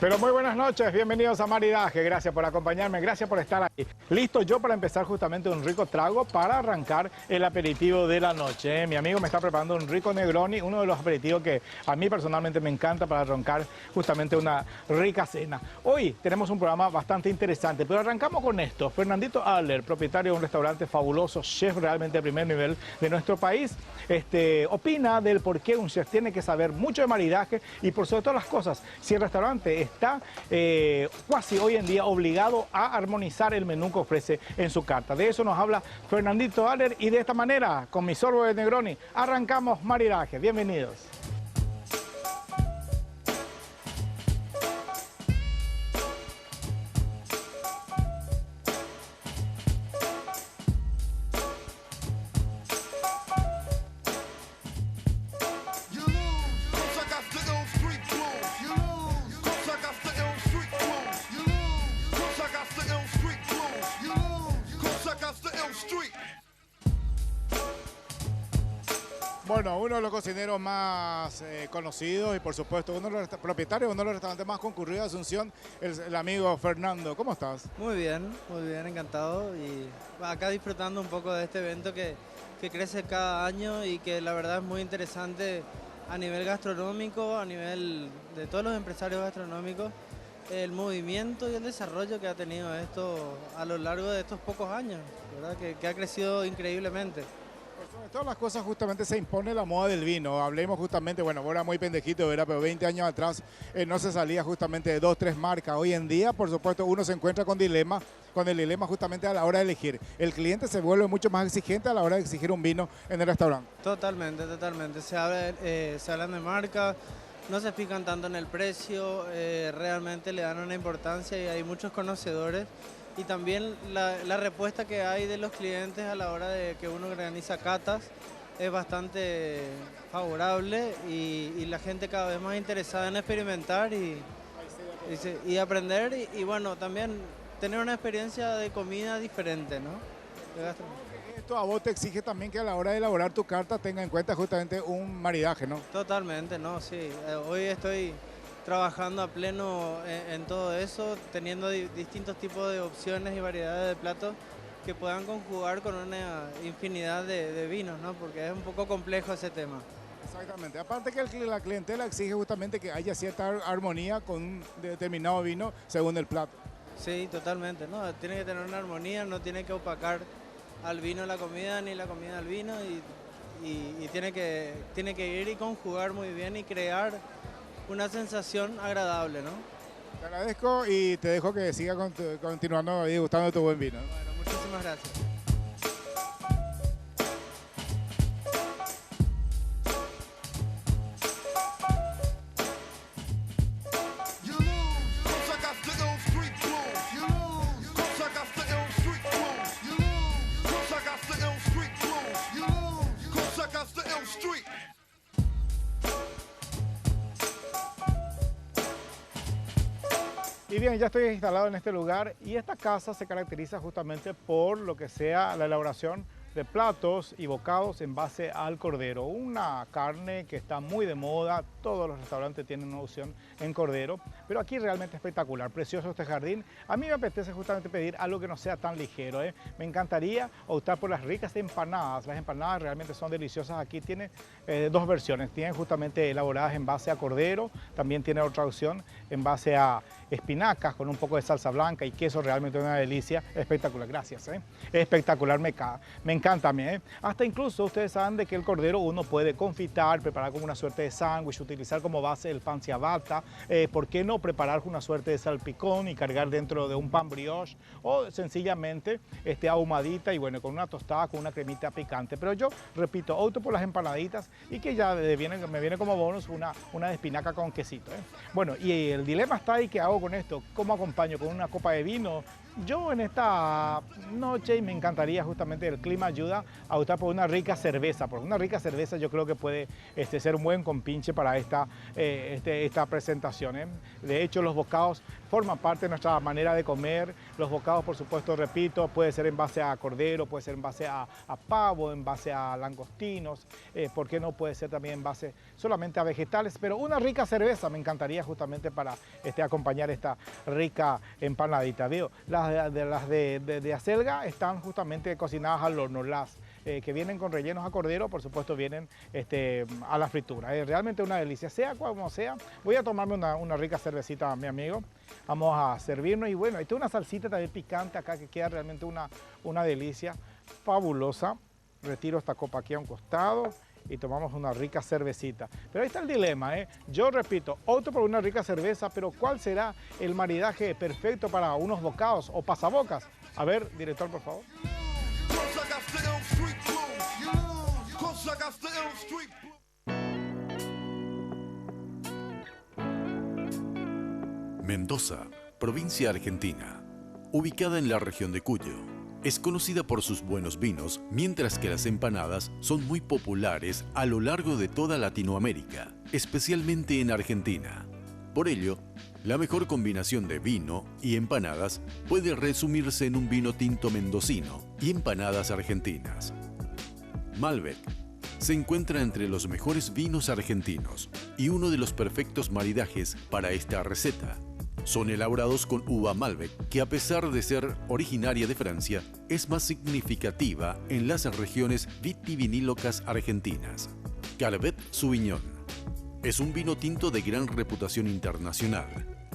Pero muy buenas noches, bienvenidos a Maridaje, gracias por acompañarme, gracias por estar ahí. Listo yo para empezar justamente un rico trago para arrancar el aperitivo de la noche. Mi amigo me está preparando un rico Negroni, uno de los aperitivos que a mí personalmente me encanta para arrancar justamente una rica cena. Hoy tenemos un programa bastante interesante, pero arrancamos con esto. Fernandito Adler, propietario de un restaurante fabuloso, chef realmente de primer nivel de nuestro país, opina del por qué un chef tiene que saber mucho de maridaje y por sobre todas las cosas, si el restaurante está casi hoy en día obligado a armonizar el menú que ofrece en su carta. De eso nos habla Fernandito Adler y de esta manera, con mi sorbo de Negroni, arrancamos Maridaje. Bienvenidos. Bueno, uno de los cocineros más conocidos y por supuesto uno de los propietarios de uno de los restaurantes más concurridos de Asunción, el amigo Fernando. ¿Cómo estás? Muy bien, encantado y acá disfrutando un poco de este evento que crece cada año y que la verdad es muy interesante a nivel gastronómico, a nivel de todos los empresarios gastronómicos, el movimiento y el desarrollo que ha tenido esto a lo largo de estos pocos años, ¿verdad? Que ha crecido increíblemente. Sobre todas las cosas justamente se impone la moda del vino. Hablemos justamente, bueno, vos eras muy pendejito, ¿verdad? Pero 20 años atrás no se salía justamente de 2, 3 marcas. Hoy en día, por supuesto, uno se encuentra con el dilema justamente a la hora de elegir. El cliente se vuelve mucho más exigente a la hora de exigir un vino en el restaurante. Totalmente. Se hablan de marca, no se fijan tanto en el precio, realmente le dan una importancia y hay muchos conocedores. Y también la respuesta que hay de los clientes a la hora de que uno organiza catas es bastante favorable y la gente cada vez más interesada en experimentar y aprender y bueno, también tener una experiencia de comida diferente, ¿no? Esto a vos te exige también que a la hora de elaborar tu carta tenga en cuenta justamente un maridaje, ¿no? Totalmente, ¿no? Sí. Hoy estoy trabajando a pleno en todo eso, teniendo distintos tipos de opciones y variedades de platos que puedan conjugar con una infinidad de vinos, ¿no? Porque es un poco complejo ese tema. Exactamente. Aparte que la clientela exige justamente que haya cierta armonía con un determinado vino según el plato. Sí, totalmente, ¿no? Tiene que tener una armonía, no tiene que opacar al vino la comida ni la comida al vino y tiene que ir y conjugar muy bien y crear una sensación agradable, ¿no? Te agradezco y te dejo que siga continuando y gustando tu buen vino. Bueno, muchísimas gracias. Y bien, ya estoy instalado en este lugar y esta casa se caracteriza justamente por lo que sea la elaboración de platos y bocados en base al cordero, una carne que está muy de moda, todos los restaurantes tienen una opción en cordero, pero aquí realmente espectacular, precioso este jardín. A mí me apetece justamente pedir algo que no sea tan ligero, Me encantaría optar por las ricas empanadas, las empanadas realmente son deliciosas, aquí tiene dos versiones, tienen justamente elaboradas en base a cordero, también tiene otra opción en base a espinacas con un poco de salsa blanca y queso, realmente una delicia, espectacular, gracias, espectacular, me encanta a mí, Hasta incluso ustedes saben de que el cordero uno puede confitar, preparar como una suerte de sándwich, utilizar como base el pan ciabatta, ¿por qué no preparar una suerte de salpicón y cargar dentro de un pan brioche o sencillamente ahumadita y bueno, con una tostada, con una cremita picante? Pero yo, repito, opto por las empanaditas y que ya me viene como bonus una de espinaca con quesito, Bueno, y el dilema está ahí, ¿qué hago con esto? ¿Cómo acompaño? ¿Con una copa de vino? Yo en esta noche, y me encantaría justamente, el clima ayuda a optar por una rica cerveza, porque una rica cerveza yo creo que puede ser un buen compinche para esta presentación, ¿eh? De hecho, los bocados forman parte de nuestra manera de comer. Los bocados, por supuesto, repito, puede ser en base a cordero, puede ser en base a pavo, en base a langostinos, ¿por qué no puede ser también en base solamente a vegetales? Pero una rica cerveza me encantaría justamente para acompañar esta rica empanadita. Veo, las de acelga están justamente cocinadas al horno, las que vienen con rellenos a cordero, por supuesto, vienen a la fritura. Es realmente una delicia, sea como sea. Voy a tomarme una rica cervecita, mi amigo. Vamos a servirnos y bueno, esta es una salsita también picante acá que queda realmente una delicia fabulosa. Retiro esta copa aquí a un costado y tomamos una rica cervecita. Pero ahí está el dilema, ¿eh? Yo repito, opto por una rica cerveza, pero ¿cuál será el maridaje perfecto para unos bocados o pasabocas? A ver, director, por favor. Mendoza, provincia argentina, ubicada en la región de Cuyo. Es conocida por sus buenos vinos, mientras que las empanadas son muy populares a lo largo de toda Latinoamérica, especialmente en Argentina. Por ello, la mejor combinación de vino y empanadas puede resumirse en un vino tinto mendocino y empanadas argentinas. Malbec se encuentra entre los mejores vinos argentinos y uno de los perfectos maridajes para esta receta. Son elaborados con uva Malbec, que a pesar de ser originaria de Francia, es más significativa en las regiones vitivinílicas argentinas. Cabernet Sauvignon es un vino tinto de gran reputación internacional,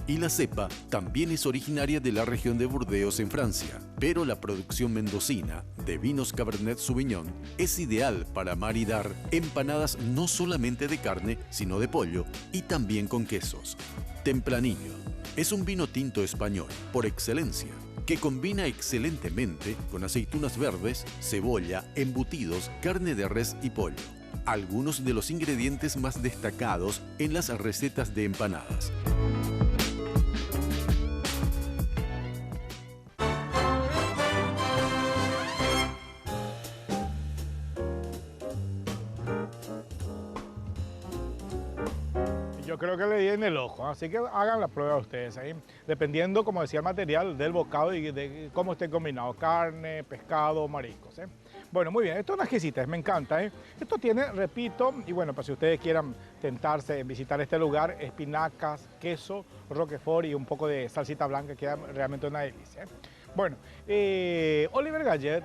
y la cepa también es originaria de la región de Burdeos en Francia, pero la producción mendocina de vinos Cabernet Sauvignon es ideal para maridar empanadas no solamente de carne, sino de pollo y también con quesos. Tempranillo es un vino tinto español por excelencia, que combina excelentemente con aceitunas verdes, cebolla, embutidos, carne de res y pollo, algunos de los ingredientes más destacados en las recetas de empanadas. Yo creo que le di en el ojo, así que hagan la prueba ustedes ahí, dependiendo, como decía, el material del bocado y de cómo esté combinado, carne, pescado, mariscos, ¿eh? Bueno, muy bien, esto es una exquisita, me encanta, ¿eh? Esto tiene, repito, y bueno, pues si ustedes quieran tentarse en visitar este lugar, espinacas, queso, roquefort y un poco de salsita blanca, queda realmente una delicia, ¿eh? Bueno, Oliver Gallet,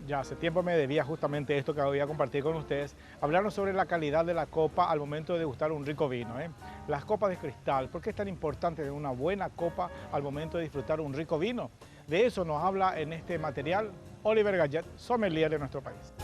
ya hace tiempo me debía justamente esto que voy a compartir con ustedes, hablarnos sobre la calidad de la copa al momento de degustar un rico vino, ¿eh? Las copas de cristal, ¿por qué es tan importante tener una buena copa al momento de disfrutar un rico vino? De eso nos habla en este material Oliver Gallet, sommelier de nuestro país.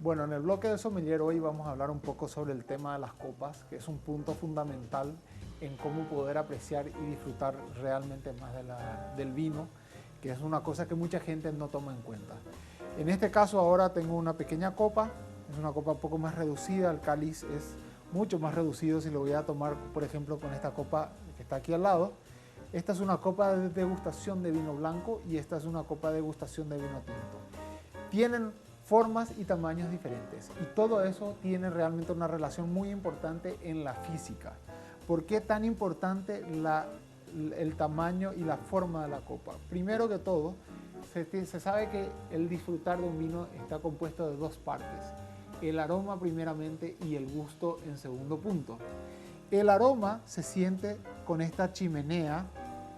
Bueno, en el bloque de sommelier hoy vamos a hablar un poco sobre el tema de las copas, que es un punto fundamental en cómo poder apreciar y disfrutar realmente más del vino, que es una cosa que mucha gente no toma en cuenta. En este caso ahora tengo una pequeña copa, es una copa un poco más reducida, el cáliz es mucho más reducido si lo voy a tomar, por ejemplo, con esta copa que está aquí al lado. Esta es una copa de degustación de vino blanco y esta es una copa de degustación de vino tinto. Tienen formas y tamaños diferentes y todo eso tiene realmente una relación muy importante en la física. ¿Por qué tan importante el tamaño y la forma de la copa? Primero que todo, se sabe que el disfrutar de un vino está compuesto de dos partes, el aroma primeramente y el gusto en segundo punto. El aroma se siente con esta chimenea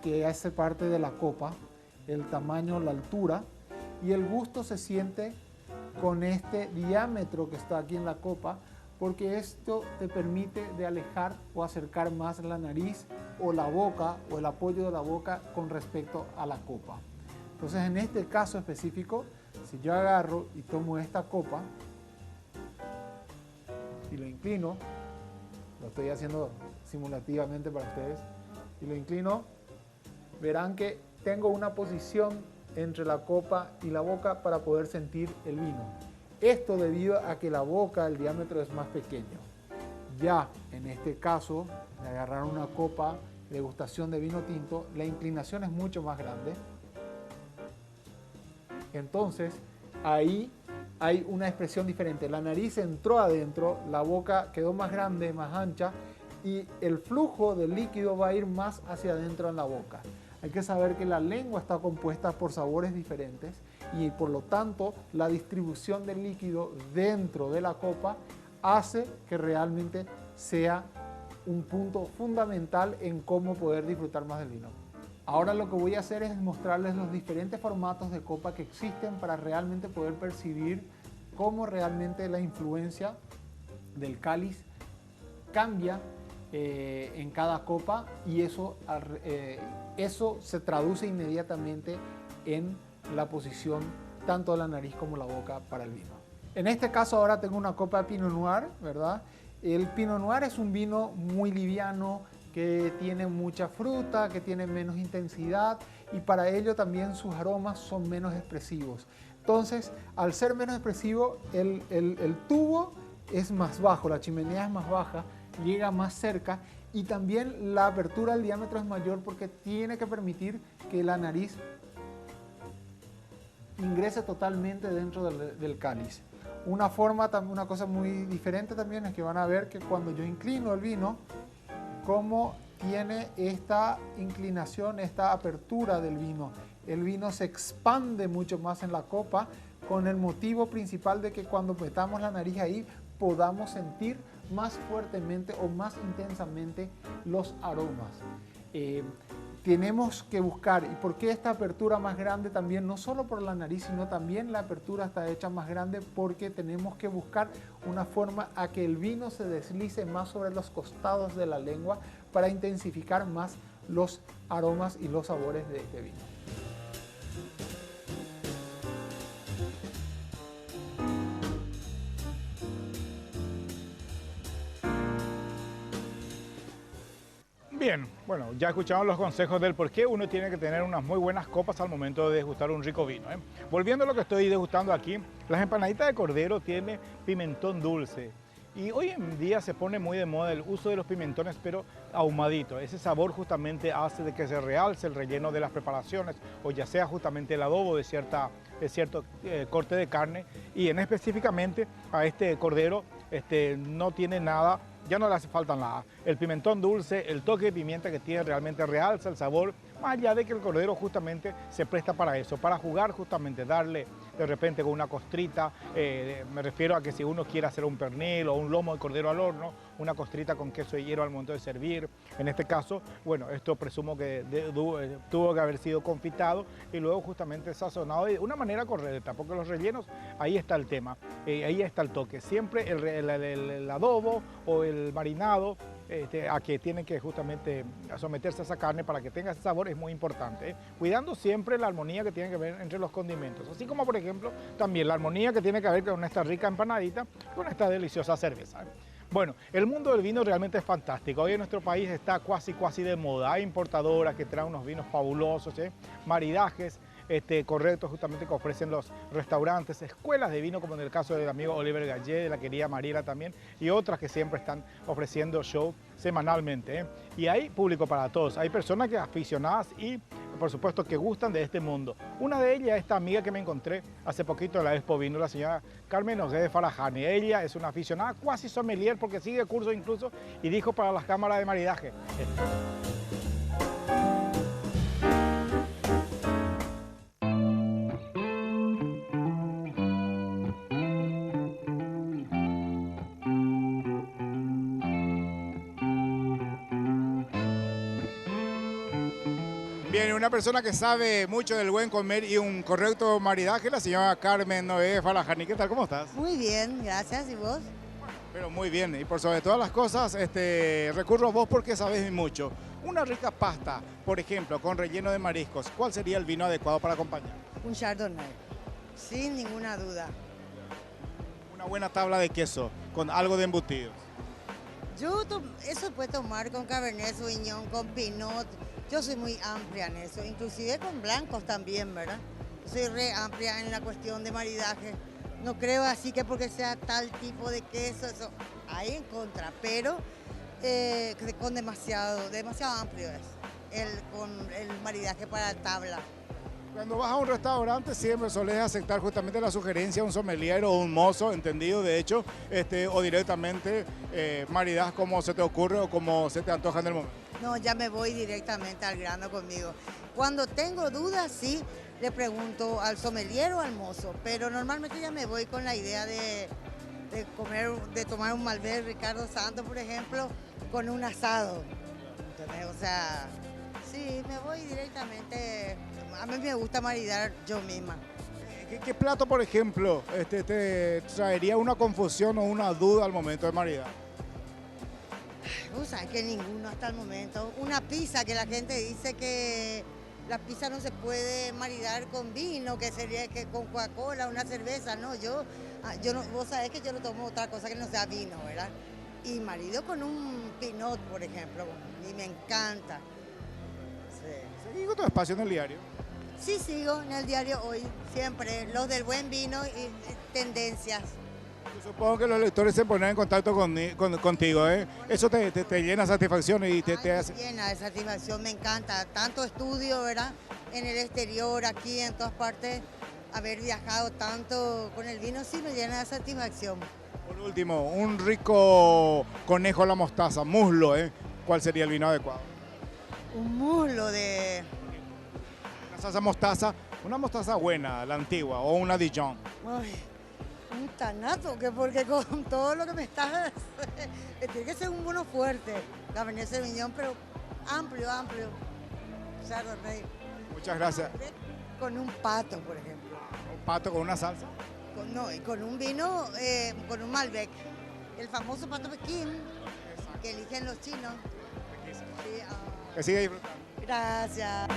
que hace parte de la copa, el tamaño, la altura, y el gusto se siente con este diámetro que está aquí en la copa, porque esto te permite de alejar o acercar más la nariz o la boca o el apoyo de la boca con respecto a la copa. Entonces, en este caso específico, si yo agarro y tomo esta copa y lo inclino, lo estoy haciendo simulativamente para ustedes, y lo inclino, verán que tengo una posición entre la copa y la boca para poder sentir el vino. Esto debido a que la boca, el diámetro es más pequeño. Ya en este caso, de agarrar una copa de degustación de vino tinto, la inclinación es mucho más grande. Entonces, ahí hay una expresión diferente. La nariz entró adentro, la boca quedó más grande, más ancha, y el flujo del líquido va a ir más hacia adentro en la boca. Hay que saber que la lengua está compuesta por sabores diferentes y por lo tanto la distribución del líquido dentro de la copa hace que realmente sea un punto fundamental en cómo poder disfrutar más del vino. Ahora lo que voy a hacer es mostrarles los diferentes formatos de copa que existen para realmente poder percibir cómo realmente la influencia del cáliz cambia en cada copa, y eso se traduce inmediatamente en la posición tanto de la nariz como la boca para el vino. En este caso ahora tengo una copa de Pinot Noir, ¿verdad? El Pinot Noir es un vino muy liviano, que tiene mucha fruta, que tiene menos intensidad, y para ello también sus aromas son menos expresivos. Entonces, al ser menos expresivo, el tubo es más bajo, la chimenea es más baja, llega más cerca, y también la apertura del diámetro es mayor porque tiene que permitir que la nariz ingrese totalmente dentro del cáliz. Una cosa muy diferente también es que van a ver que cuando yo inclino el vino, cómo tiene esta inclinación, esta apertura del vino. El vino se expande mucho más en la copa, con el motivo principal de que cuando metamos la nariz ahí podamos sentir más fuertemente o más intensamente los aromas. Tenemos que buscar, ¿y por qué esta apertura más grande también? No solo por la nariz, sino también la apertura está hecha más grande porque tenemos que buscar una forma a que el vino se deslice más sobre los costados de la lengua para intensificar más los aromas y los sabores de este vino. Bien, bueno, ya escuchamos los consejos del por qué uno tiene que tener unas muy buenas copas al momento de degustar un rico vino, ¿eh? Volviendo a lo que estoy degustando aquí, las empanaditas de cordero tienen pimentón dulce. Y hoy en día se pone muy de moda el uso de los pimentones, pero ahumaditos. Ese sabor justamente hace de que se realce el relleno de las preparaciones, o ya sea justamente el adobo de cierto corte de carne. Y específicamente a este cordero no tiene nada, ya no le hace falta nada. El pimentón dulce, el toque de pimienta que tiene realmente realza el sabor, más allá de que el cordero justamente se presta para eso, para jugar justamente, darle de repente con una costrita, me refiero a que si uno quiere hacer un pernil o un lomo de cordero al horno, una costrita con queso de hierro al momento de servir. En este caso, bueno, esto presumo que tuvo que haber sido confitado y luego justamente sazonado de una manera correcta, porque los rellenos, ahí está el tema, ahí está el toque. Siempre el adobo o el marinado a que tiene que justamente someterse a esa carne para que tenga ese sabor es muy importante, ¿eh? Cuidando siempre la armonía que tiene que ver entre los condimentos, así como por ejemplo también la armonía que tiene que ver con esta rica empanadita, con esta deliciosa cerveza, ¿eh? Bueno, el mundo del vino realmente es fantástico. Hoy en nuestro país está casi de moda. Hay importadoras que traen unos vinos fabulosos, ¿eh? Maridajes correctos justamente que ofrecen los restaurantes, escuelas de vino como en el caso del amigo Oliver Gallé, de la querida Mariela también, y otras que siempre están ofreciendo show semanalmente, ¿eh? Y hay público para todos. Hay personas que aficionadas y por supuesto que gustan de este mundo. Una de ellas, esta amiga que me encontré hace poquito en la Expo Vino, la señora Carmen Ojeda Farajani. Ella es una aficionada cuasi sommelier porque sigue curso incluso y dijo para las cámaras de maridaje. Bien, una persona que sabe mucho del buen comer y un correcto maridaje, la señora Carmen Noé Farajani. ¿Qué tal? ¿Cómo estás? Muy bien, gracias. ¿Y vos? Pero muy bien, y por sobre todas las cosas, recurro a vos porque sabés mucho. Una rica pasta, por ejemplo, con relleno de mariscos, ¿cuál sería el vino adecuado para acompañar? Un chardonnay, sin ninguna duda. Una buena tabla de queso, con algo de embutidos. Eso puede tomar con Cabernet Sauvignon, con Pinot. Yo soy muy amplia en eso, inclusive con blancos también, ¿verdad? soy re amplia en la cuestión de maridaje. No creo así que porque sea tal tipo de queso, eso hay en contra, pero con demasiado amplio es con el maridaje para tabla. Cuando vas a un restaurante siempre solés aceptar justamente la sugerencia de un sommelier o un mozo, entendido de hecho, o directamente maridas como se te ocurre o como se te antoja en el momento. No, ya me voy directamente al grano conmigo. Cuando tengo dudas, sí, le pregunto al sommelier o al mozo, pero normalmente ya me voy con la idea de tomar un Malbec Ricardo Santos, por ejemplo, con un asado. ¿Entendés? O sea, sí, me voy directamente. A mí me gusta maridar yo misma. ¿Qué plato, por ejemplo, te traería una confusión o una duda al momento de maridar? Vos sabés que ninguno hasta el momento. Una pizza, que la gente dice que la pizza no se puede maridar con vino, que sería que con Coca-Cola, una cerveza. No, vos sabés que yo no tomo otra cosa que no sea vino, ¿verdad? Y marido con un pinot, por ejemplo, y me encanta. Sí. ¿Seguís con tu espacio en el diario? Sí, sigo en el diario Hoy, siempre, los del buen vino y tendencias. Yo supongo que los lectores se ponen en contacto contigo, ¿eh? Eso te llena de satisfacción y te hace... Me llena de satisfacción, me encanta. Tanto estudio, ¿verdad? En el exterior, aquí, en todas partes, haber viajado tanto con el vino, sí me llena de satisfacción. Por último, un rico conejo a la mostaza, muslo, ¿eh? ¿Cuál sería el vino adecuado? Un muslo de... Una salsa mostaza, una mostaza buena, la antigua, o una Dijon. Ay, un tanato, porque con todo lo que me estás... tiene que ser un vino fuerte, Cabernet Sauvignon, pero amplio. Chardonnay. Muchas gracias. Con un pato, por ejemplo. ¿Un pato con una salsa? Y con un vino, con un Malbec. El famoso pato Pekín, que eligen los chinos. Sí, Que siga disfrutando. Gracias.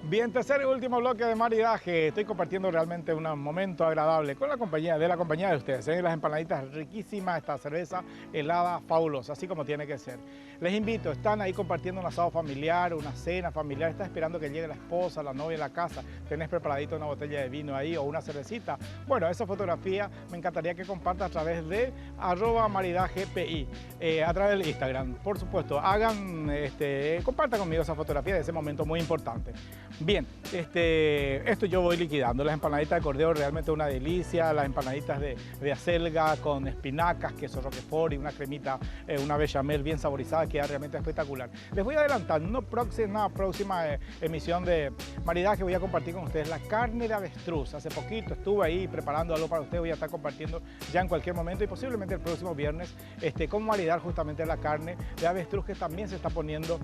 Bien, tercer y último bloque de maridaje. Estoy compartiendo realmente un momento agradable con la compañía de ustedes. Las empanaditas riquísimas, esta cerveza helada, fabulosa, así como tiene que ser. Les invito, están ahí compartiendo un asado familiar, una cena familiar, está esperando que llegue la esposa, la novia a la casa, tenés preparadito una botella de vino ahí o una cervecita. Bueno, esa fotografía me encantaría que comparta a través de @maridajpi, a través del Instagram. Por supuesto, compartan conmigo esa fotografía de ese momento muy importante. Bien, esto yo voy liquidando. Las empanaditas de cordero realmente una delicia, las empanaditas de acelga con espinacas, queso roquefort y una cremita, una bechamel bien saborizada, queda realmente espectacular. Les voy a adelantar, en una próxima emisión de maridaje voy a compartir con ustedes la carne de avestruz. Hace poquito estuve ahí preparando algo para ustedes, voy a estar compartiendo ya en cualquier momento y posiblemente el próximo viernes cómo maridar justamente la carne de avestruz, que también se está poniendo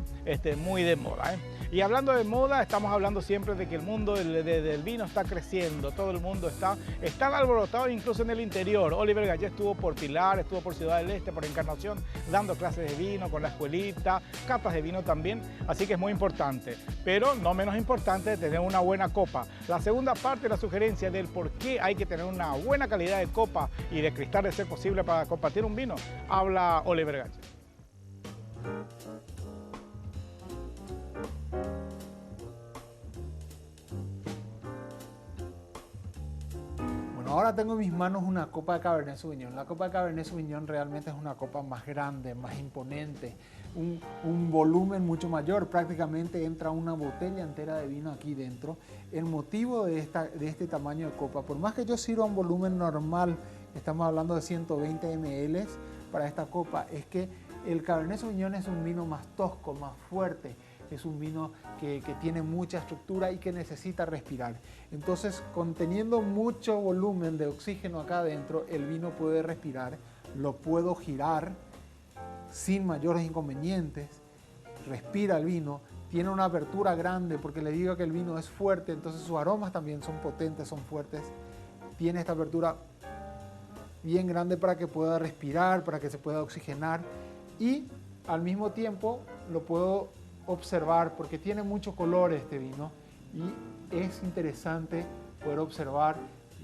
muy de moda. Y hablando de moda, estamos hablando siempre de que el mundo del vino está creciendo, todo el mundo está alborotado incluso en el interior. Oliver Gallé estuvo por Pilar, estuvo por Ciudad del Este, por Encarnación, dando clases de vino con la escuelita, catas de vino también, así que es muy importante. Pero no menos importante tener una buena copa. La segunda parte de la sugerencia del por qué hay que tener una buena calidad de copa y de cristal de ser posible para compartir un vino, habla Oliver Gallé. Ahora tengo en mis manos una copa de Cabernet Sauvignon. La copa de Cabernet Sauvignon realmente es una copa más grande, más imponente, un volumen mucho mayor. Prácticamente entra una botella entera de vino aquí dentro. El motivo de este tamaño de copa, por más que yo sirva un volumen normal, estamos hablando de 120 ml para esta copa, es que el Cabernet Sauvignon es un vino más tosco, más fuerte. Es un vino que tiene mucha estructura y que necesita respirar. Entonces, conteniendo mucho volumen de oxígeno acá adentro, el vino puede respirar, lo puedo girar sin mayores inconvenientes, respira el vino, tiene una apertura grande porque le digo que el vino es fuerte, entonces sus aromas también son potentes, son fuertes. Tiene esta apertura bien grande para que pueda respirar, para que se pueda oxigenar y al mismo tiempo lo puedo observar porque tiene mucho color este vino y es interesante poder observar,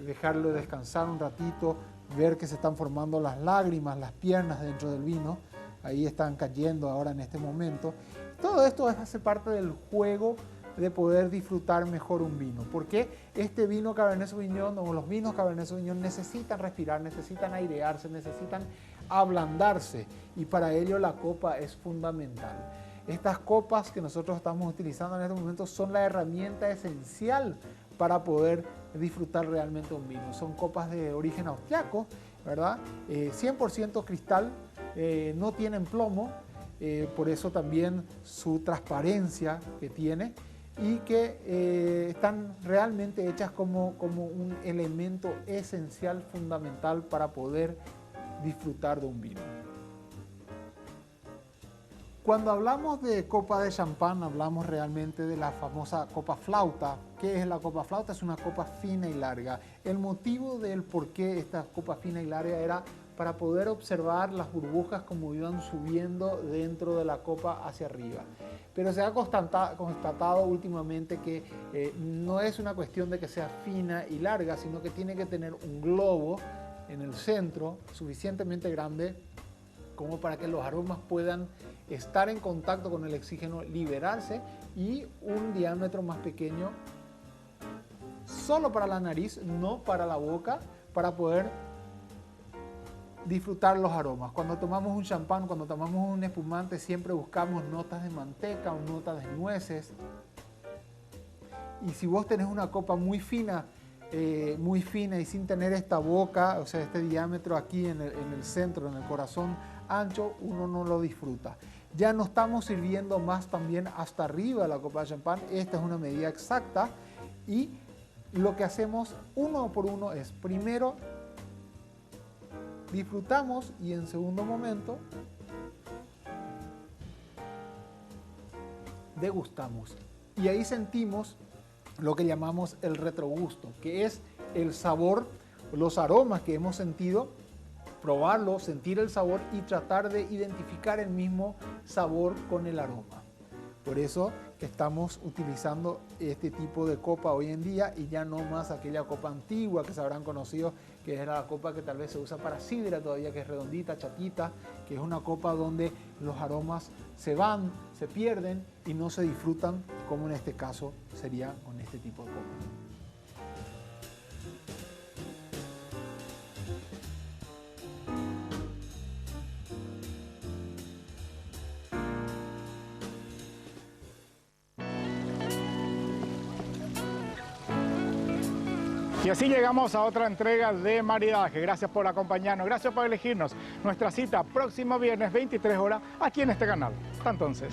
dejarlo descansar un ratito, ver que se están formando las lágrimas, las piernas dentro del vino. Ahí están cayendo ahora en este momento. Todo esto hace parte del juego de poder disfrutar mejor un vino. Porque este vino Cabernet Sauvignon o los vinos Cabernet Sauvignon necesitan respirar, necesitan airearse, necesitan ablandarse. Y para ello la copa es fundamental. Estas copas que nosotros estamos utilizando en este momento son la herramienta esencial para poder disfrutar realmente un vino. Son copas de origen austriaco, ¿verdad? 100% cristal, no tienen plomo, por eso también su transparencia que tiene y que están realmente hechas como un elemento esencial, fundamental para poder disfrutar de un vino. Cuando hablamos de copa de champán, hablamos realmente de la famosa copa flauta. ¿Qué es la copa flauta? Es una copa fina y larga. El motivo del por qué esta copa fina y larga era para poder observar las burbujas como iban subiendo dentro de la copa hacia arriba. Pero se ha constatado últimamente que no es una cuestión de que sea fina y larga, sino que tiene que tener un globo en el centro suficientemente grande como para que los aromas puedan estar en contacto con el oxígeno, liberarse, y un diámetro más pequeño solo para la nariz, no para la boca, para poder disfrutar los aromas. Cuando tomamos un champán, cuando tomamos un espumante, siempre buscamos notas de manteca o notas de nueces. Y si vos tenés una copa muy fina y sin tener esta boca, o sea, este diámetro aquí en el centro, en el corazón ancho, uno no lo disfruta. Ya no estamos sirviendo más también hasta arriba la copa de champán. Esta es una medida exacta y lo que hacemos uno por uno es, primero disfrutamos y en segundo momento degustamos. Y ahí sentimos lo que llamamos el retrogusto, que es el sabor, los aromas que hemos sentido, probarlo, sentir el sabor y tratar de identificar el mismo sabor con el aroma. Por eso que estamos utilizando este tipo de copa hoy en día y ya no más aquella copa antigua que se habrán conocido, que era la copa que tal vez se usa para sidra todavía, que es redondita, chatita, que es una copa donde los aromas se van, se pierden y no se disfrutan, como en este caso sería con este tipo de copa. Y así llegamos a otra entrega de Maridaje. Gracias por acompañarnos, gracias por elegirnos. Nuestra cita próximo viernes 23 horas aquí en este canal. Hasta entonces.